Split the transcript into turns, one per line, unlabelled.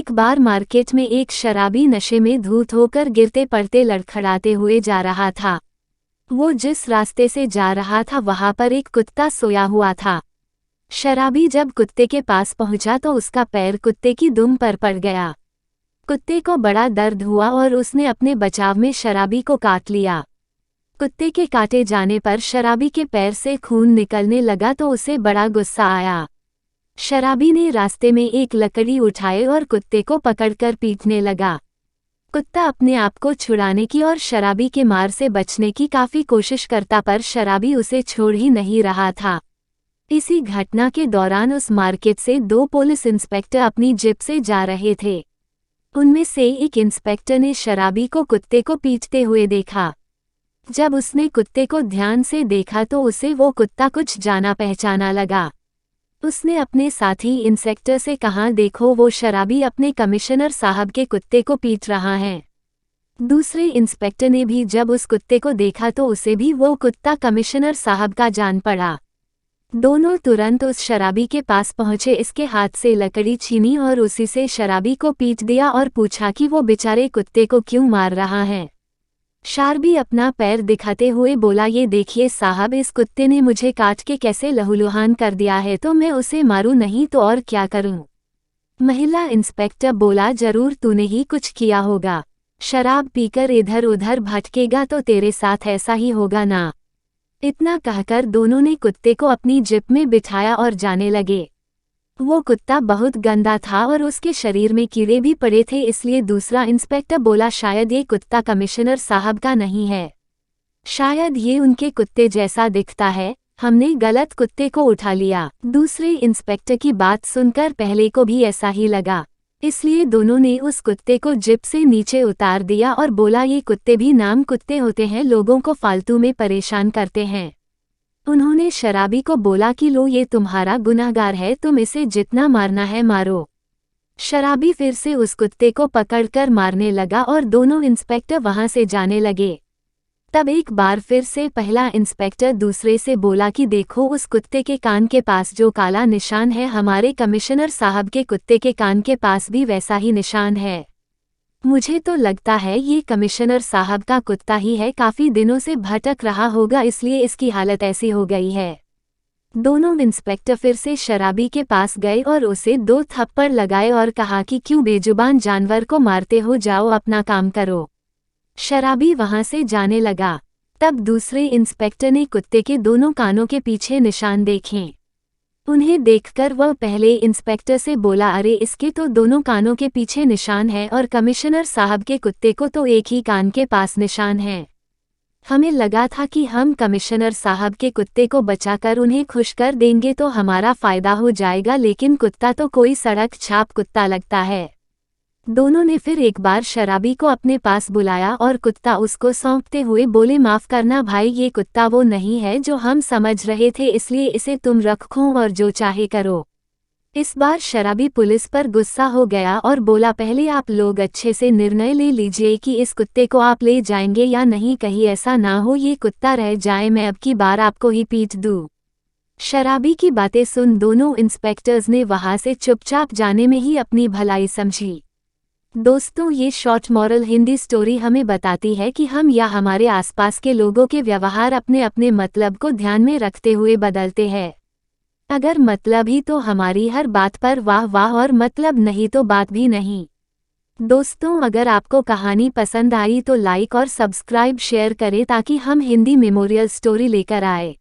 एक बार मार्केट में एक शराबी नशे में धूत होकर गिरते पड़ते लड़खड़ाते हुए जा रहा था। वो जिस रास्ते से जा रहा था वहां पर एक कुत्ता सोया हुआ था। शराबी जब कुत्ते के पास पहुंचा तो उसका पैर कुत्ते की दुम पर पड़ गया। कुत्ते को बड़ा दर्द हुआ और उसने अपने बचाव में शराबी को काट लिया। कुत्ते के काटे जाने पर शराबी के पैर से खून निकलने लगा तो उसे बड़ा गुस्सा आया। शराबी ने रास्ते में एक लकड़ी उठाई और कुत्ते को पकड़कर पीटने लगा। कुत्ता अपने आप को छुड़ाने की और शराबी के मार से बचने की काफी कोशिश करता पर शराबी उसे छोड़ ही नहीं रहा था। इसी घटना के दौरान उस मार्केट से 2 पुलिस इंस्पेक्टर अपनी जीप से जा रहे थे। उनमें से एक इंस्पेक्टर ने शराबी को कुत्ते को पीटते हुए देखा। जब उसने कुत्ते को ध्यान से देखा तो उसे वो कुत्ता कुछ जाना पहचाना लगा। उसने अपने साथी इंस्पेक्टर से कहा, देखो वो शराबी अपने कमिश्नर साहब के कुत्ते को पीट रहा है। दूसरे इंस्पेक्टर ने भी जब उस कुत्ते को देखा तो उसे भी वो कुत्ता कमिश्नर साहब का जान पड़ा। दोनों तुरंत उस शराबी के पास पहुंचे, इसके हाथ से लकड़ी छीनी और उसी से शराबी को पीट दिया और पूछा कि वो बेचारे कुत्ते को क्यों मार रहा है। शराबी अपना पैर दिखाते हुए बोला, ये देखिए साहब, इस कुत्ते ने मुझे काट के कैसे लहूलुहान कर दिया है, तो मैं उसे मारूं नहीं तो और क्या करूं। महिला इंस्पेक्टर बोला, जरूर तूने ही कुछ किया होगा। शराब पीकर इधर उधर भटकेगा तो तेरे साथ ऐसा ही होगा ना। इतना कहकर दोनों ने कुत्ते को अपनी जिप में बिठाया और जाने लगे। वो कुत्ता बहुत गंदा था और उसके शरीर में कीड़े भी पड़े थे, इसलिए दूसरा इंस्पेक्टर बोला, शायद ये कुत्ता कमिश्नर साहब का नहीं है, शायद ये उनके कुत्ते जैसा दिखता है, हमने गलत कुत्ते को उठा लिया। दूसरे इंस्पेक्टर की बात सुनकर पहले को भी ऐसा ही लगा, इसलिए दोनों ने उस कुत्ते को जिप से नीचे उतार दिया और बोला, ये कुत्ते भी नाम कुत्ते होते हैं, लोगों को फालतू में परेशान करते हैं। उन्होंने शराबी को बोला कि लो, ये तुम्हारा गुनहगार है, तुम इसे जितना मारना है मारो। शराबी फिर से उस कुत्ते को पकड़कर मारने लगा और दोनों इंस्पेक्टर वहां से जाने लगे। तब एक बार फिर से पहला इंस्पेक्टर दूसरे से बोला कि देखो, उस कुत्ते के कान के पास जो काला निशान है, हमारे कमिश्नर साहब के कुत्ते के कान के पास भी वैसा ही निशान है। मुझे तो लगता है ये कमिश्नर साहब का कुत्ता ही है, काफी दिनों से भटक रहा होगा, इसलिए इसकी हालत ऐसी हो गई है। दोनों इंस्पेक्टर फिर से शराबी के पास गए और उसे 2 थप्पड़ लगाए और कहा कि क्यों बेजुबान जानवर को मारते हो, जाओ अपना काम करो। शराबी वहां से जाने लगा। तब दूसरे इंस्पेक्टर ने कुत्ते के दोनों कानों के पीछे निशान देखे। उन्हें देखकर वह पहले इंस्पेक्टर से बोला, अरे इसके तो दोनों कानों के पीछे निशान है और कमिश्नर साहब के कुत्ते को तो एक ही कान के पास निशान है। हमें लगा था कि हम कमिश्नर साहब के कुत्ते को बचाकर उन्हें खुश कर देंगे तो हमारा फायदा हो जाएगा, लेकिन कुत्ता तो कोई सड़क छाप कुत्ता लगता है। दोनों ने फिर एक बार शराबी को अपने पास बुलाया और कुत्ता उसको सौंपते हुए बोले, माफ करना भाई, ये कुत्ता वो नहीं है जो हम समझ रहे थे, इसलिए इसे तुम रखो और जो चाहे करो। इस बार शराबी पुलिस पर गुस्सा हो गया और बोला, पहले आप लोग अच्छे से निर्णय ले लीजिए कि इस कुत्ते को आप ले जाएंगे या नहीं, कहीं ऐसा ना हो ये कुत्ता रह जाए, मैं अब की बार आपको ही पीट दूं। शराबी की बातें सुन दोनों इंस्पेक्टर्स ने वहां से चुपचाप जाने में ही अपनी भलाई समझी। दोस्तों, ये शॉर्ट मॉरल हिंदी स्टोरी हमें बताती है कि हम या हमारे आसपास के लोगों के व्यवहार अपने अपने मतलब को ध्यान में रखते हुए बदलते हैं। अगर मतलब ही तो हमारी हर बात पर वाह वाह और मतलब नहीं तो बात भी नहीं। दोस्तों, अगर आपको कहानी पसंद आई तो लाइक और सब्सक्राइब शेयर करें ताकि हम हिंदी मेमोरियल स्टोरी लेकर आए।